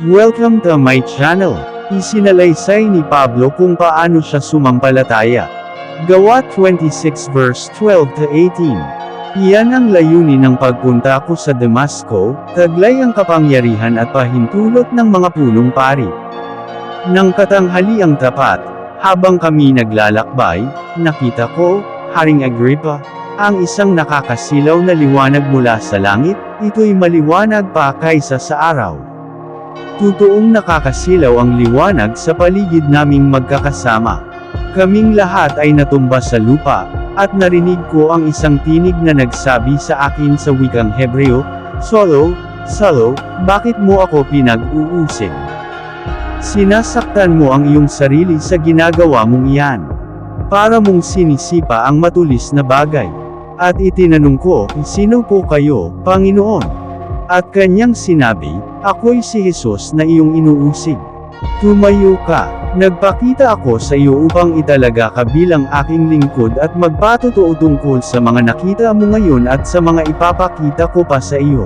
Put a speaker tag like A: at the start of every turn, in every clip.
A: Welcome to my channel. Isinalaysay ni Pablo kung paano siya sumampalataya. Gawa 26 verse 12 to 18. Iyan ang layunin ng pagpunta ko sa Damasco, taglay ang kapangyarihan at pahintulot ng mga punong pari. Nang katanghaliang tapat, habang kami naglalakbay, nakita ko, Haring Agrippa, ang isang nakakasilaw na liwanag mula sa langit, ito'y maliwanag pa kaysa sa araw. Totoong nakakasilaw ang liwanag sa paligid naming magkakasama. Kaming lahat ay natumba sa lupa, at narinig ko ang isang tinig na nagsabi sa akin sa wikang Hebreo, Saulo, Saulo, bakit mo ako pinag-uusig? Sinasaktan mo ang iyong sarili sa ginagawa mong iyan. Para mong sinisipa ang matulis na bagay. At itinanong ko, sino po kayo, Panginoon? At kanyang sinabi, ako'y si Jesus na iyong inuusig. Tumayo ka, nagpakita ako sa iyo upang italaga ka bilang aking lingkod at magpatotoo tungkol sa mga nakita mo ngayon at sa mga ipapakita ko pa sa iyo.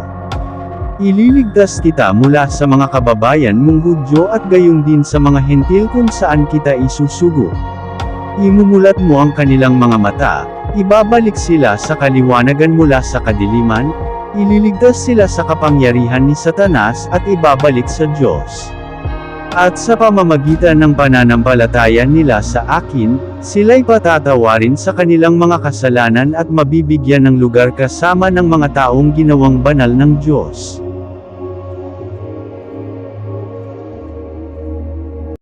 A: Ililigtas kita mula sa mga kababayan mong Hudyo at gayon din sa mga hentil kung saan kita isusugo. Imumulat mo ang kanilang mga mata, ibabalik sila sa kaliwanagan mula sa kadiliman, ililigtas sila sa kapangyarihan ni Satanas at ibabalik sa Diyos. At sa pamamagitan ng pananampalataya nila sa akin, sila'y patatawarin sa kanilang mga kasalanan at mabibigyan ng lugar kasama ng mga taong ginawang banal ng Diyos.